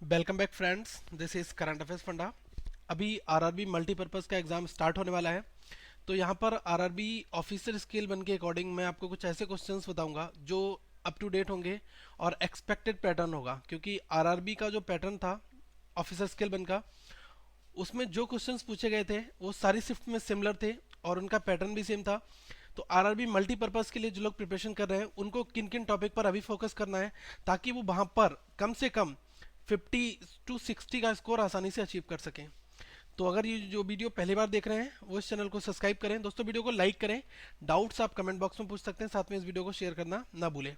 Welcome back friends, this is current affairs funda. अभी RRB multipurpose का exam start होने वाला है। तो यहाँ पर आरआरबी ऑफिसर स्केल बन के अकॉर्डिंग मैं आपको कुछ ऐसे क्वेश्चंस बताऊंगा जो अप टू डेट होंगे और एक्सपेक्टेड पैटर्न होगा, क्योंकि आरआरबी का जो पैटर्न था ऑफिसर स्केल बन का, उसमें जो क्वेश्चंस पूछे गए थे वो सारी शिफ्ट में सिमिलर थे और उनका पैटर्न भी सेम था। तो आरआरबी मल्टीपर्पज़ के लिए जो लोग प्रिपरेशन कर रहे हैं उनको किन किन टॉपिक पर अभी फोकस करना है, ताकि वो वहाँ पर कम से कम 50 to 60 का स्कोर आसानी से अचीव कर सकें। तो अगर ये जो वीडियो पहली बार देख रहे हैं वो इस चैनल को सब्सक्राइब करें दोस्तों, वीडियो को लाइक करें। डाउट्स आप कमेंट बॉक्स में पूछ सकते हैं, साथ में इस वीडियो को शेयर करना ना भूलें।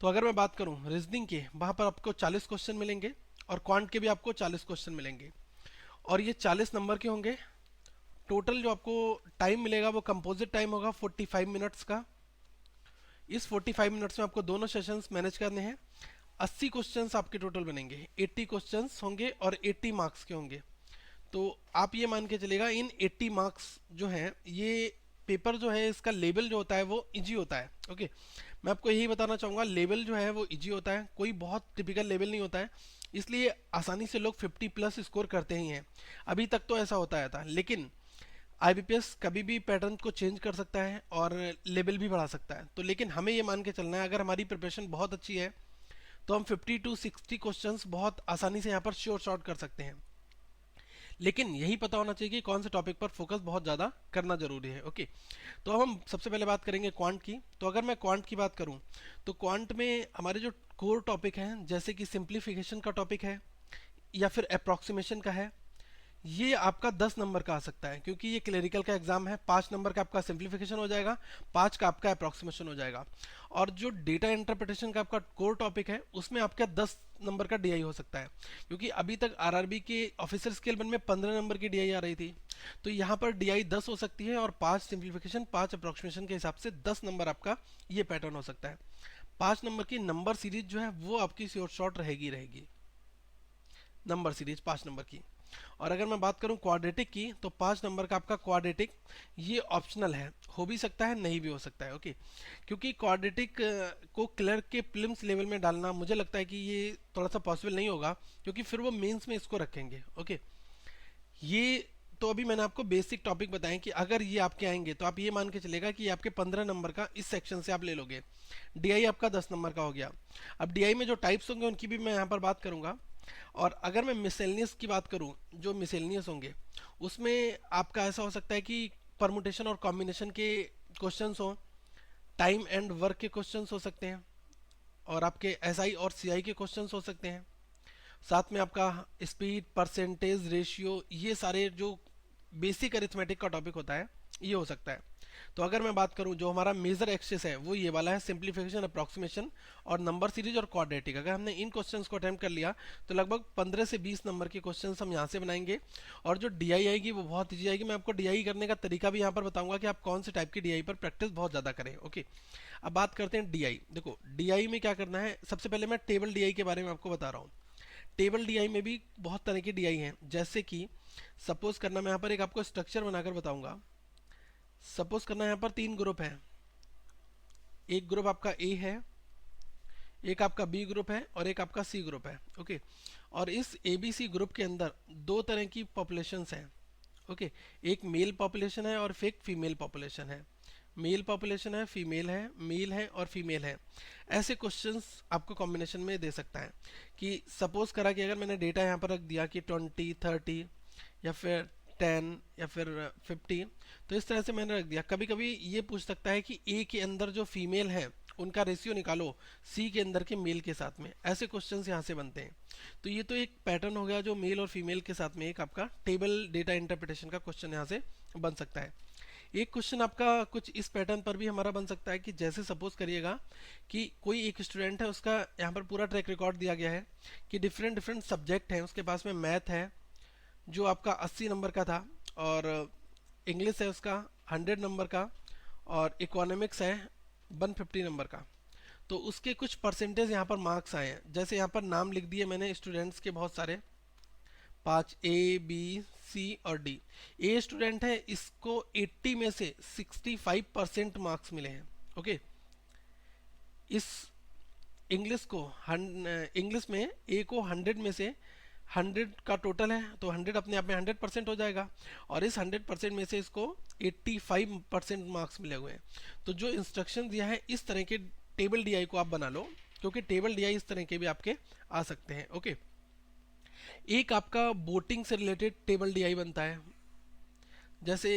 तो अगर मैं बात करूं रीजनिंग के, वहां पर आपको 40 क्वेश्चन मिलेंगे और क्वांट के भी आपको 40 क्वेश्चन मिलेंगे और ये 40 नंबर के होंगे। टोटल जो आपको टाइम मिलेगा वो कंपोजिट टाइम होगा 45 मिनट्स का। इस 45 मिनट्स में आपको दोनों सेशंस मैनेज करने हैं। 80 क्वेश्चंस आपके टोटल बनेंगे, 80 क्वेश्चंस होंगे और 80 मार्क्स के होंगे। तो आप ये मान के चलेगा इन 80 मार्क्स जो हैं, ये पेपर जो है इसका लेवल जो होता है वो इजी होता है। ओके, मैं आपको यही बताना चाहूँगा, लेवल जो है वो इजी होता है, कोई बहुत टिपिकल लेवल नहीं होता है। इसलिए आसानी से लोग 50 प्लस स्कोर करते ही हैं। अभी तक तो ऐसा होता आया था, लेकिन आईबीपीएस कभी भी पैटर्न को चेंज कर सकता है और लेवल भी बढ़ा सकता है। तो लेकिन हमें ये मान के चलना है, अगर हमारी प्रिपरेशन बहुत अच्छी है तो हम 50 to 60 क्वेश्चंस बहुत आसानी से यहाँ पर श्योर शॉर्ट कर सकते हैं। लेकिन यही पता होना चाहिए कि कौन से टॉपिक पर फोकस बहुत ज़्यादा करना जरूरी है। ओके, तो अब हम सबसे पहले बात करेंगे क्वांट की। तो अगर मैं क्वांट की बात करूं तो क्वांट में हमारे जो कोर टॉपिक हैं, जैसे कि सिंप्लीफिकेशन का टॉपिक है या फिर अप्रॉक्सीमेशन का है, ये आपका 10 नंबर का आ सकता है, क्योंकि ये क्लेरिकल का एग्जाम है। 5 नंबर का आपका सिंप्लीफिकेशन हो जाएगा, 5 का आपका अप्रॉक्सीमेशन हो जाएगा। और जो डेटा इंटरप्रिटेशन का आपका कोर टॉपिक है उसमें आपका 10 नंबर का डीआई हो सकता है, क्योंकि अभी तक आरआरबी के ऑफिसर स्केल वन में 15 नंबर की डीआई आ रही थी। तो यहाँ पर डीआई 10 हो सकती है और 5 सिंप्लीफिकेशन 5 अप्रॉक्सीमेशन के हिसाब से 10 नंबर आपका ये पैटर्न हो सकता है। 5 नंबर की नंबर सीरीज जो है वो आपकी शॉर्ट शॉर्ट रहेगी रहेगी नंबर सीरीज 5 नंबर की। और अगर मैं बात करूं क्वाड्रेटिक की, तो 5 नंबर का आपका क्वाड्रेटिक ये ऑप्शनल है, हो भी सकता है नहीं भी हो सकता है। ओके, क्योंकि क्वाड्रेटिक को क्लर्क के प्रीलिम्स लेवल में डालना मुझे लगता है कि ये थोड़ा सा पॉसिबल नहीं होगा, क्योंकि फिर वो मेंस में इसको रखेंगे। ओके, ये तो अभी मैंने आपको बेसिक टॉपिक बताएं कि अगर ये आपके आएंगे तो आप ये मान के चलेगा कि आपके 15 नंबर का इस सेक्शन से आप ले लोगे। डीआई आपका 10 नंबर का हो गया। अब डीआई में जो टाइप्स होंगे उनकी भी मैं यहाँ पर बात करूंगा। और अगर मैं मिसेलनियस की बात करूं, जो मिसेलनियस होंगे उसमें आपका ऐसा हो सकता है कि परमुटेशन और कॉम्बिनेशन के क्वेश्चंस हो, टाइम एंड वर्क के क्वेश्चंस हो सकते हैं, और आपके एसआई और सीआई के क्वेश्चंस हो सकते हैं। साथ में आपका स्पीड, परसेंटेज, रेशियो, ये सारे जो बेसिक अरिथमेटिक का टॉपिक होता है ये हो सकता है। तो अगर मैं बात करूं, जो हमारा मेजर एक्सेस है वो ये वाला है, सिंप्लीफिकेशन, अप्रॉक्सीमेशन और नंबर सीरीज और क्वाड्रेटिक। अगर हमने इन क्वेश्चंस को अटेम्प्ट कर लिया तो लगभग 15 से 20 नंबर के क्वेश्चंस हम यहाँ से बनाएंगे। और जो डीआई आएगी वो बहुत ईजी आएगी। मैं आपको डीआई करने का तरीका भी यहाँ पर बताऊंगा कि आप कौन से टाइप की डीआई पर प्रैक्टिस बहुत ज़्यादा करें। ओके, अब बात करते हैं डीआई। देखो डीआई में क्या करना है, सबसे पहले मैं टेबल डीआई के बारे में आपको बता रहा हूँ। टेबल डीआई में भी बहुत तरह की डीआई हैं, जैसे कि सपोज करना, मैं यहाँ पर एक आपको स्ट्रक्चर बनाकर बताऊंगा। सपोज करना यहाँ पर 3 ग्रुप हैं, एक ग्रुप आपका ए है, एक आपका बी ग्रुप है और एक आपका सी ग्रुप है। ओके, और इस ए बी सी ग्रुप के अंदर दो तरह की पॉपुलेशंस हैं। ओके, एक मेल पॉपुलेशन है और एक फीमेल पॉपुलेशन है। मेल पॉपुलेशन है, फीमेल है, मेल है और फीमेल है। ऐसे क्वेश्चंस आपको कॉम्बिनेशन में दे सकता है कि सपोज करा कि अगर मैंने डेटा यहाँ पर रख दिया कि 20, 30 या फिर 10 या फिर 50, तो इस तरह से मैंने रख दिया। कभी कभी ये पूछ सकता है कि ए के अंदर जो फीमेल है उनका रेशियो निकालो सी के अंदर के मेल के साथ में। ऐसे क्वेश्चंस यहाँ से बनते हैं। तो ये तो एक पैटर्न हो गया जो मेल और फीमेल के साथ में एक आपका टेबल डेटा इंटरप्रिटेशन का क्वेश्चन यहाँ से बन सकता है। एक क्वेश्चन आपका कुछ इस पैटर्न पर भी हमारा बन सकता है कि जैसे सपोज करिएगा कि कोई एक स्टूडेंट है, उसका यहाँ पर पूरा ट्रैक रिकॉर्ड दिया गया है कि डिफरेंट डिफरेंट सब्जेक्ट हैं उसके पास में। मैथ है जो आपका 80 नंबर का था, और इंग्लिश है उसका 100 नंबर का, और इकोनॉमिक्स है 150 नंबर का। तो उसके कुछ परसेंटेज यहाँ पर मार्क्स आए हैं, जैसे यहाँ पर नाम लिख दिए मैंने स्टूडेंट्स के बहुत सारे, 5, ए बी सी और डी। ए स्टूडेंट है, इसको 80 में से 65% मार्क्स मिले हैं। ओके, इस इंग्लिश में ए को 100 में से 100 का टोटल है तो 100 अपने आप में 100% हो जाएगा, और इस 100% में से इसको 85% मार्क्स मिले हुए हैं। तो जो इंस्ट्रक्शन दिया है इस तरह के टेबल डीआई को आप बना लो, क्योंकि टेबल डीआई इस तरह के भी आपके आ सकते हैं। ओके, एक आपका बोटिंग से रिलेटेड टेबल डीआई बनता है। जैसे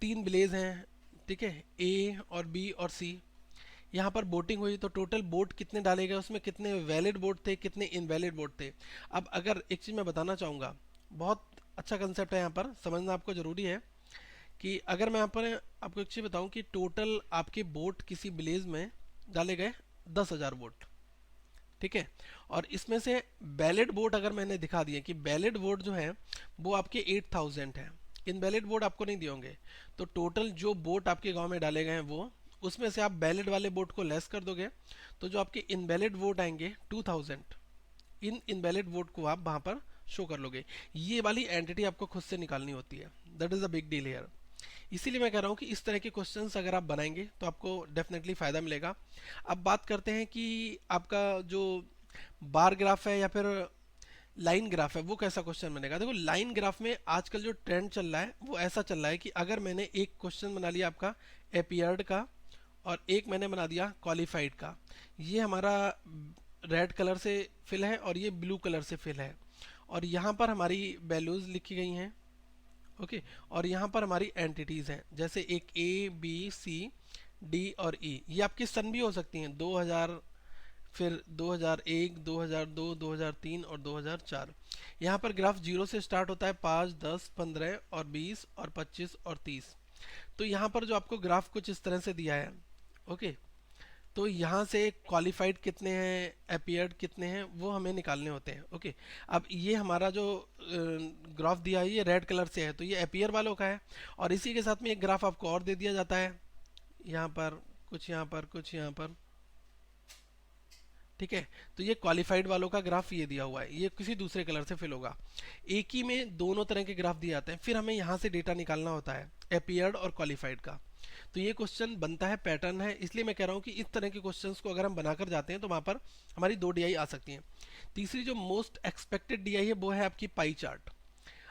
3 विलेज हैं, ठीक है, ए और बी और सी। यहाँ पर बोटिंग हुई तो टोटल बोट कितने डाले गए, उसमें कितने वैलिड बोट थे, कितने इनवैलिड बोट थे। अब अगर एक चीज़ मैं बताना चाहूँगा, बहुत अच्छा कंसेप्ट है, यहाँ पर समझना आपको ज़रूरी है कि अगर मैं यहाँ पर आपको एक चीज़ बताऊँ कि टोटल आपके बोट किसी विलेज में डाले गए 10,000 बोट, ठीक है, और इसमें से वैलिड वोट अगर मैंने दिखा दिए कि वैलिड वोट जो है वो आपके 8,000 है, इनवैलिड वोट आपको नहीं दिए होंगे, तो टोटल जो वोट आपके गांव में डाले गए हैं वो, उसमें से आप वैलिड वाले वोट को लेस कर दोगे, तो जो आपके इनवैलिड वोट आएंगे 2,000, इन इनवैलिड वोट को आप वहां पर शो कर लोगे। ये वाली एंटिटी आपको खुद से निकालनी होती है, that is a big deal here. इसीलिए मैं कह रहा हूँ कि इस तरह के क्वेश्चंस अगर आप बनाएंगे तो आपको डेफिनेटली फ़ायदा मिलेगा। अब बात करते हैं कि आपका जो बार ग्राफ है या फिर लाइन ग्राफ है वो कैसा क्वेश्चन बनेगा। देखो, लाइन ग्राफ में आजकल जो ट्रेंड चल रहा है वो ऐसा चल रहा है कि अगर मैंने एक क्वेश्चन बना लिया आपका एपियर्ड का और एक मैंने बना दिया क्वालिफाइड का, ये हमारा रेड कलर से फिल है और ये ब्लू कलर से फिल है, और यहाँ पर हमारी वैल्यूज़ लिखी गई हैं। ओके, और यहाँ पर हमारी एंटिटीज़ हैं, जैसे एक ए बी सी डी और ई, ये आपकी सन भी हो सकती हैं, 2000, फिर 2001, 2002, 2003 और 2004। यहाँ पर ग्राफ 0 से स्टार्ट होता है, 5, 10, 15 और 20 और 25 और 30। तो यहाँ पर जो आपको ग्राफ कुछ इस तरह से दिया है। ओके, तो यहाँ से क्वालिफाइड कितने हैं, अपीयर्ड कितने हैं, वो हमें निकालने होते हैं। ओके, अब ये हमारा जो ग्राफ दिया है ये रेड कलर से है, तो ये अपीयर वालों का है, और इसी के साथ में एक ग्राफ आपको और दे दिया जाता है, यहाँ पर कुछ, यहाँ पर कुछ, यहाँ पर, ठीक है। तो ये क्वालिफाइड वालों का ग्राफ ये दिया हुआ है, ये किसी दूसरे कलर से फिल होगा। एक ही में दोनों तरह के ग्राफ दिए जाते हैं, फिर हमें यहाँ से डेटा निकालना होता है अपीयर्ड और क्वालिफाइड का। तो ये क्वेश्चन बनता है, पैटर्न है, इसलिए मैं कह रहा हूँ कि इस तरह के क्वेश्चंस को अगर हम बनाकर जाते हैं तो वहाँ पर हमारी 2 डीआई आ सकती हैं। तीसरी जो मोस्ट एक्सपेक्टेड डीआई है वो है आपकी पाई चार्ट।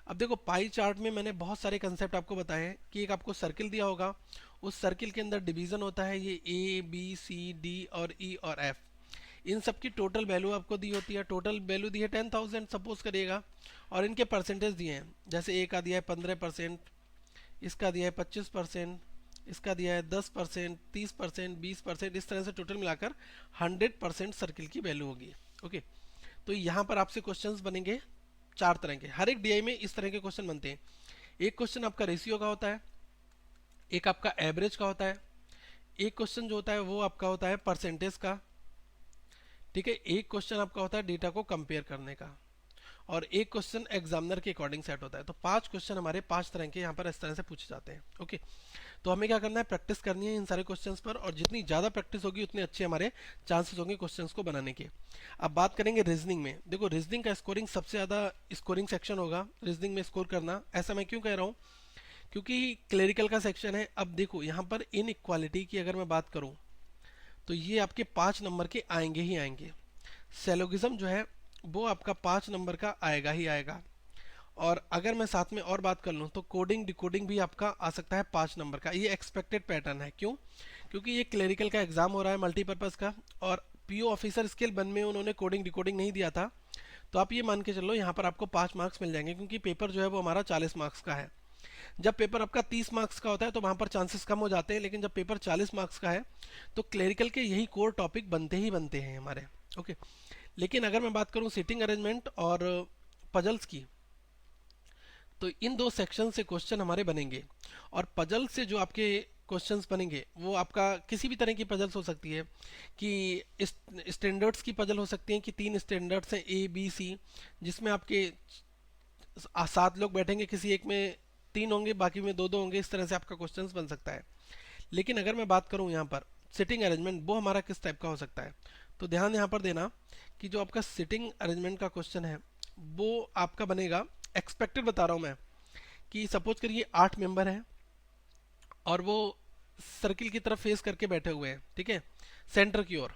अब देखो, पाई चार्ट में मैंने बहुत सारे कंसेप्ट आपको बताए हैं कि एक आपको सर्किल दिया होगा, उस सर्किल के अंदर डिवीजन होता है, ये ए बी सी डी और ई और एफ, इन सब की टोटल वैल्यू आपको दी होती है। टोटल वैल्यू दी है 10,000 सपोज करिएगा, और इनके परसेंटेज दिए हैं, जैसे ए का दिया है 15%, इसका दिया है 25%, इसका दिया है 10%, 30%, 20%, इस तरह से टोटल मिलाकर 100% सर्किल की वैल्यू होगी। ओके, तो यहाँ पर आपसे क्वेश्चंस बनेंगे 4 तरह के, हर एक डीआई में इस तरह के क्वेश्चन बनते हैं। एक क्वेश्चन आपका रेशियो का होता है, एक आपका एवरेज का होता है, एक क्वेश्चन जो होता है वो आपका होता है परसेंटेज का, ठीक है, एक क्वेश्चन आपका होता है डेटा को कंपेयर करने का, और एक क्वेश्चन एग्जामिनर के अकॉर्डिंग सेट होता है। तो 5 क्वेश्चन हमारे 5 तरह के यहाँ पर इस तरह से पूछे जाते हैं। ओके, तो हमें क्या करना है, प्रैक्टिस करनी है इन सारे क्वेश्चंस पर, और जितनी ज़्यादा प्रैक्टिस होगी उतने अच्छे हमारे चांसेस होंगे क्वेश्चंस को बनाने के। अब बात करेंगे रीजनिंग में। देखो, रीजनिंग का स्कोरिंग सबसे ज़्यादा स्कोरिंग सेक्शन होगा रीजनिंग में स्कोर करना। ऐसा मैं क्यों कह रहा हूँ, क्योंकि क्लेरिकल का सेक्शन है। अब देखो, यहाँ पर इन इक्वालिटी की अगर मैं बात करूँ तो ये आपके 5 नंबर के आएंगे ही आएंगे। सेलोगिज्म जो है वो आपका 5 नंबर का आएगा ही आएगा। और अगर मैं साथ में और बात कर लूँ तो कोडिंग डिकोडिंग भी आपका आ सकता है 5 नंबर का। ये एक्सपेक्टेड पैटर्न है, क्यों, क्योंकि ये क्लेरिकल का एग्जाम हो रहा है मल्टीपर्पज़ का, और पीओ ऑफिसर स्केल 1 में उन्होंने कोडिंग डिकोडिंग नहीं दिया था। तो आप ये मान के चलो यहाँ पर आपको 5 मार्क्स मिल जाएंगे, क्योंकि पेपर जो है वो हमारा 40 मार्क्स का है। जब पेपर आपका 30 मार्क्स का होता है तो वहाँ पर चांसेस कम हो जाते हैं, लेकिन जब पेपर 40 मार्क्स का है तो क्लेरिकल के यही कोर टॉपिक बनते ही बनते हैं हमारे। ओके, लेकिन अगर मैं बात करूँ सिटिंग अरेंजमेंट और पजल्स की, तो इन 2 सेक्शन से क्वेश्चन हमारे बनेंगे, और पजल से जो आपके क्वेश्चंस बनेंगे वो आपका किसी भी तरह की पजल्स हो सकती है, कि स्टैंडर्ड्स की पजल हो सकती है कि 3 स्टैंडर्ड्स हैं ए बी सी, जिसमें आपके 7 लोग बैठेंगे, किसी एक में 3 होंगे, बाकी में 2-2 होंगे, इस तरह से आपका क्वेश्चंस बन सकता है। लेकिन अगर मैं बात करूं यहाँ पर सिटिंग अरेंजमेंट, वो हमारा किस टाइप का हो सकता है, तो ध्यान यहाँ पर देना कि जो आपका सिटिंग अरेंजमेंट का क्वेश्चन है वो आपका बनेगा, एक्सपेक्टेड बता रहा हूँ मैं, कि सपोज करिए 8 मेंबर हैं और वो सर्किल की तरफ फेस करके बैठे हुए हैं, ठीक है, सेंटर की ओर।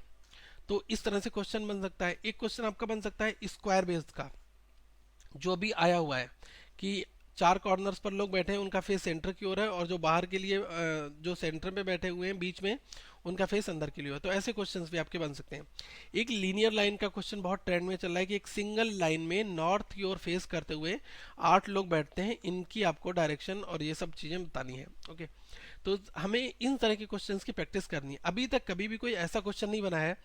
तो इस तरह से क्वेश्चन बन सकता है। एक क्वेश्चन आपका बन सकता है स्क्वायर बेस्ड का, जो अभी आया हुआ है कि चार कॉर्नर्स पर लोग बैठे हैं, उनका फेस सेंटर की ओर है, और जो बाहर के लिए जो सेंटर में बैठे हुए हैं बीच में, उनका फेस अंदर के लिए है। तो ऐसे क्वेश्चंस भी आपके बन सकते हैं। एक लीनियर लाइन का क्वेश्चन बहुत ट्रेंड में चल रहा है कि एक सिंगल लाइन में नॉर्थ की ओर फेस करते हुए 8 लोग बैठते हैं, इनकी आपको डायरेक्शन और ये सब चीजें बतानी है। ओके, तो हमें इन तरह के क्वेश्चंस की प्रैक्टिस करनी है। अभी तक कभी भी कोई ऐसा क्वेश्चन नहीं बना है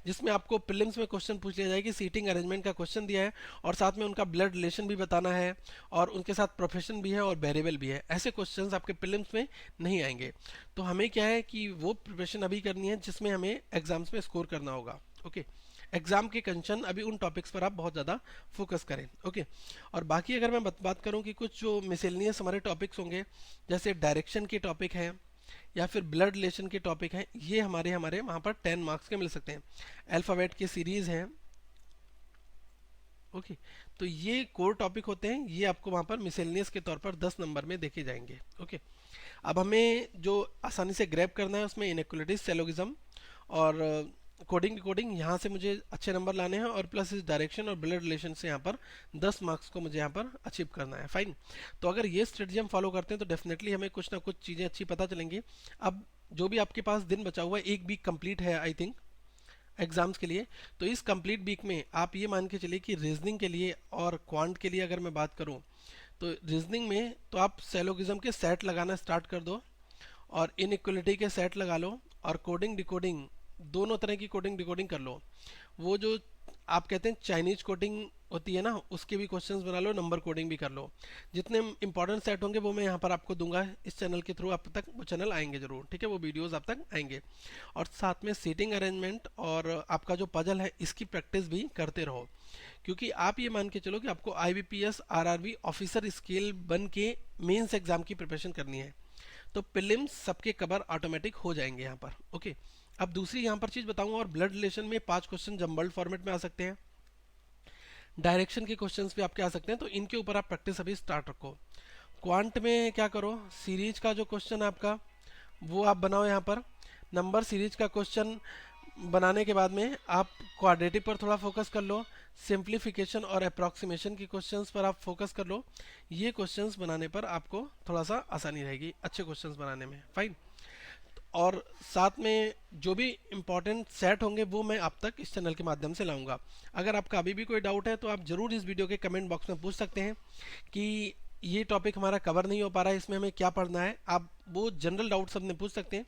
जिसमें आपको प्रीलिम्स में क्वेश्चन पूछ लिया जाए कि सीटिंग अरेंजमेंट का क्वेश्चन दिया है और साथ में उनका ब्लड रिलेशन भी बताना है और उनके साथ प्रोफेशन भी है और वेरिएबल भी है। ऐसे क्वेश्चंस आपके प्रीलिम्स में नहीं आएंगे। तो हमें क्या है कि वो प्रिपरेशन अभी करनी है जिसमें हमें एग्जाम्स में स्कोर करना होगा। ओके, एग्जाम के कंसर्न अभी उन टॉपिक्स पर आप बहुत ज़्यादा फोकस करें। ओके, और बाकी अगर मैं बात करूं कि कुछ जो मिसेलिनियस हमारे टॉपिक्स होंगे, जैसे डायरेक्शन के टॉपिक हैं या फिर ब्लड रिलेशन के टॉपिक हैं, ये हमारे वहाँ पर 10 मार्क्स के मिल सकते हैं। अल्फ़ाबेट की सीरीज हैं। ओके, तो ये कोर टॉपिक होते हैं, ये आपको वहाँ पर मिसेलिनियस के तौर पर 10 नंबर में देखे जाएंगे। ओके, अब हमें जो आसानी से ग्रैब करना है उसमें इनइक्वालिटीज, सिलोगिज्म और कोडिंग डिकोडिंग, यहाँ से मुझे अच्छे नंबर लाने हैं, और प्लस इस डायरेक्शन और ब्लड रिलेशन से यहाँ पर 10 मार्क्स को मुझे यहाँ पर अचीव करना है। फाइन, तो अगर ये स्ट्रेटजी हम फॉलो करते हैं तो डेफिनेटली हमें कुछ ना कुछ चीज़ें अच्छी पता चलेंगी। अब जो भी आपके पास दिन बचा हुआ है, एक वीक कंप्लीट है आई थिंक एग्जाम्स के लिए, तो इस कंप्लीट वीक में आप ये मान के चलिए कि रीजनिंग के लिए और क्वांट के लिए अगर मैं बात करूँ, तो रीजनिंग में तो आप सेलोगिज्म के सेट लगाना स्टार्ट कर दो और इनइक्वलिटी के सेट लगा लो, और कोडिंग डिकोडिंग, दोनों तरह की कोडिंग डिकोडिंग कर लो। वो जो आप कहते हैं चाइनीज कोडिंग होती है ना, उसके भी क्वेश्चंस बना लो, नंबर कोडिंग भी कर लो। जितने इंपॉर्टेंट सेट होंगे वो मैं यहाँ पर आपको दूंगा इस चैनल के थ्रू, आप तक वो चैनल आएंगे जरूर, ठीक है, वो वीडियोस आप तक आएंगे। और साथ में सीटिंग अरेंजमेंट और आपका जो पजल है इसकी प्रैक्टिस भी करते रहो, क्योंकि आप ये मान के चलो कि आपको IBPS RRB ऑफिसर स्केल बन के मेंस एग्जाम की प्रिपरेशन करनी है, तो प्रीलिम्स सबके कवर ऑटोमेटिक हो जाएंगे यहाँ पर। ओके, अब दूसरी यहाँ पर चीज बताऊंगा, और ब्लड रिलेशन में 5 क्वेश्चन जम्बल्ड फॉर्मेट में आ सकते हैं, डायरेक्शन के क्वेश्चंस भी आपके आ सकते हैं, तो इनके ऊपर आप प्रैक्टिस अभी स्टार्ट रखो। क्वांट में क्या करो, सीरीज का जो क्वेश्चन है आपका वो आप बनाओ। यहाँ पर नंबर सीरीज का क्वेश्चन बनाने के बाद में आप क्वाड्रेटिक पर थोड़ा फोकस कर लो, सिंप्लीफिकेशन और अप्रॉक्सीमेशन के क्वेश्चंस पर आप फोकस कर लो। ये क्वेश्चंस बनाने पर आपको थोड़ा सा आसानी रहेगी अच्छे क्वेश्चंस बनाने में। फाइन, और साथ में जो भी इम्पोर्टेंट सेट होंगे वो मैं आप तक इस चैनल के माध्यम से लाऊंगा। अगर आपका अभी भी कोई डाउट है तो आप ज़रूर इस वीडियो के कमेंट बॉक्स में पूछ सकते हैं कि ये टॉपिक हमारा कवर नहीं हो पा रहा है, इसमें हमें क्या पढ़ना है। आप वो जनरल डाउट्स अपने पूछ सकते हैं।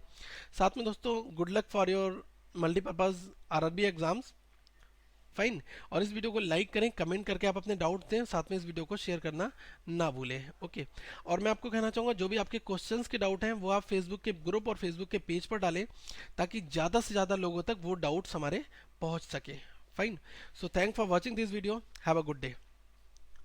साथ में दोस्तों, good luck for your multipurpose RRB exams. Fine, और इस वीडियो को लाइक करें, कमेंट करके आप अपने डाउट दें, साथ में इस वीडियो को शेयर करना ना भूलें। ओके, और मैं आपको कहना चाहूँगा जो भी आपके क्वेश्चंस के डाउट हैं वो आप फेसबुक के ग्रुप और फेसबुक के पेज पर डालें, ताकि ज़्यादा से ज़्यादा लोगों तक वो डाउट्स हमारे पहुँच सके। Fine, so thank for watching this video, have a good day.